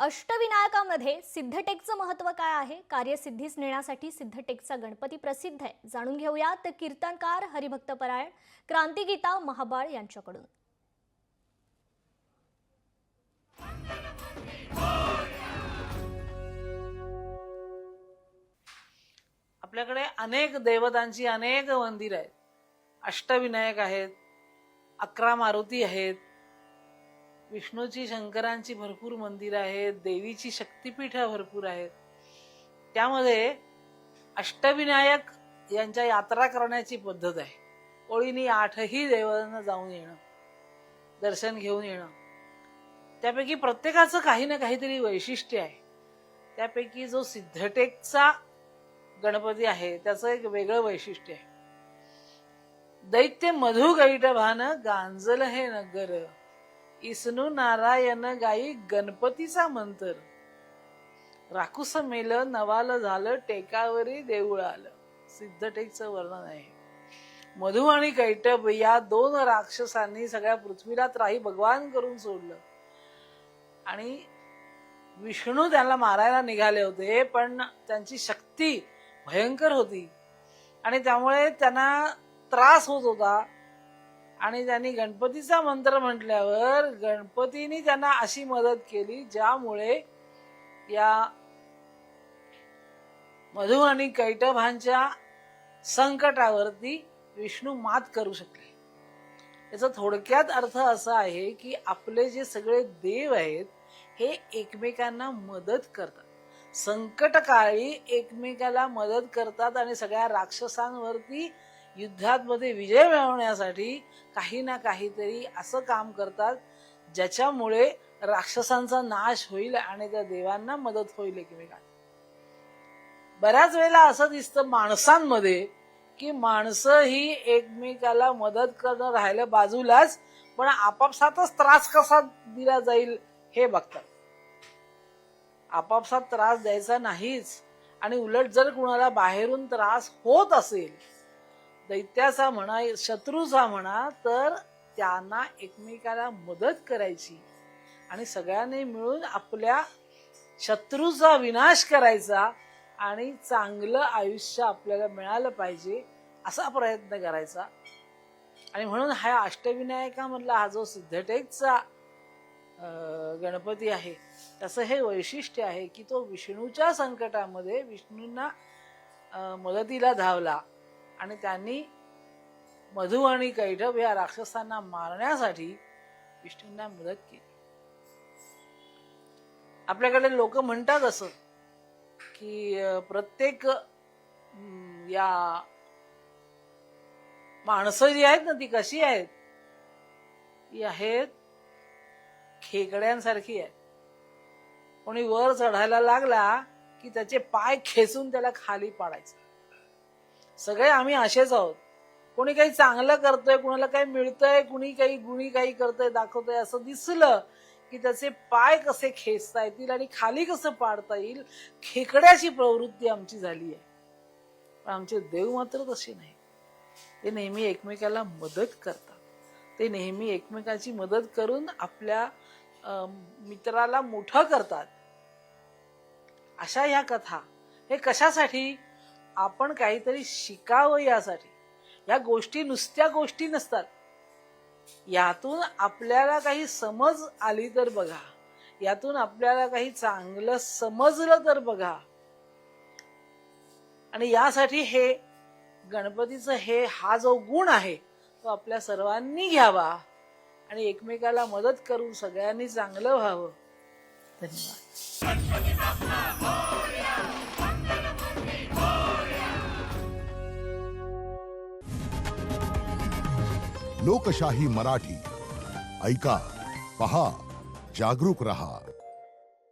अष्टविनायकामध्ये सिद्धटेकचं महत्त्व काय आहे? कार्यसिद्धीस नेण्यासाठी सिद्धटेकचा गणपती प्रसिद्ध आहे. जाणून घेऊयात कीर्तनकार हरिभक्तपरायण क्रांतिगीता महाबाळ यांच्याकडून. आपल्याकडे अनेक देवतांची अनेक मंदिर आहेत. अष्टविनायक आहेत, 11 मारुती आहेत, विष्णूची शंकरांची भरपूर मंदिर आहेत, देवीची शक्तिपीठ भरपूर आहेत. त्यामध्ये अष्टविनायक यांच्या यात्रा करण्याची पद्धत आहे. ओळीनी 8ही देवांना जाऊन येणं, दर्शन घेऊन येणं. त्यापैकी प्रत्येकाचं काही ना काहीतरी वैशिष्ट्य आहे. त्यापैकी जो सिद्धटेकचा गणपती आहे त्याचं एक वेगळं वैशिष्ट्य आहे. दैत्य मधु गैटभान गांजल हे नगर, इसनू नारायण गाई गणपतीचा मंत्र, राकुस मेल नवाल झालं टेकावरी देऊळ आलं. सिद्धटेकचं वर्णन आहे. मधु आणि कैटभ या 2 राक्षसांनी सगळ्या पृथ्वीला त्राही भगवान करून सोडलं आणि विष्णू त्यांना मारायला निघाले होते, पण त्यांची शक्ती भयंकर होती आणि त्यामुळे त्यांना त्रास होत होता. आणि त्यांनी गणपतीचा मंत्र म्हटल्यावर गणपतीने त्यांना अशी मदत केली ज्यामुळे या मधु आणि कैटभांच्या संकटावरती विष्णू मात करू शकले. याचा थोडक्यात अर्थ असा आहे की आपले जे सगळे देव आहेत हे एकमेकांना मदत करतात, संकटकाळी एकमेकाला मदत करतात आणि सगळ्या राक्षसांवरती युद्धामध्ये विजय मिळवण्यासाठी काही ना काहीतरी असं काम करतात ज्याच्यामुळे राक्षसांचा नाश होईल आणि त्या देवांना मदत होईल एकमेकांना. बऱ्याच वेळेला असं दिसतं माणसांमध्ये की माणसं ही एकमेकाला मदत करणं राहिलं बाजूलाच, पण आपापसातच त्रास कसा दिला जाईल हे बघतात. आपापसात त्रास द्यायचा नाहीच. आणि उलट जर कुणाला बाहेरून त्रास होत असेल, दैत्याचा म्हणा शत्रूचा म्हणा, तर त्यांना एकमेकाला मदत करायची आणि सगळ्यांनी मिळून आपल्या शत्रूचा विनाश करायचा आणि चांगलं आयुष्य आपल्याला मिळालं पाहिजे असा प्रयत्न करायचा. आणि म्हणून हा अष्टविनायकामधला हा जो सिद्धटेकचा गणपती आहे त्याचं हे वैशिष्ट्य आहे की तो विष्णूच्या संकटामध्ये विष्णूंना मदतीला धावला आणि त्यांनी मधु आणि कैटभ या राक्षसांना मारण्यासाठी विष्णूंना मदत केली. आपल्याकडे लोक म्हणतात असं की प्रत्येक या माणसं जी आहेत ना ती कशी आहेत, ती आहेत खेकड्यांसारखी आहे. कोणी वर चढायला लागला की त्याचे पाय खेचून त्याला खाली पाडायचं. सगळे आम्ही असेच आहोत. कोणी काही चांगलं करतोय, कुणाला काही मिळतंय, कुणी काही गुणी काही करतोय दाखवतोय असं दिसलं की त्याचे पाय कसे खेचता येतील आणि खाली कसं पाडता येईल, खेकड्याची प्रवृत्ती आमची झाली आहे. पण आमचे देव मात्र तसे नाही. ते नेहमी एकमेकाला मदत करतात. ते नेहमी एकमेकाची मदत करून आपल्या मित्राला मोठं करतात. अशा या कथा हे कशासाठी, आपण काहीतरी शिकावं यासाठी. या गोष्टी नुसत्या गोष्टी नसतात. यातून आपल्याला काही समज आली तर बघा, यातून आपल्याला काही चांगलं समजलं तर बघा. आणि यासाठी हे गणपतीचं हा जो गुण आहे तो आपल्या सर्वांनी घ्यावा आणि एकमेकाला मदत करून सगळ्यांनी चांगलं व्हावं. धन्यवाद. लोकशाही मराठी ऐका, पहा, जागरूक रहा.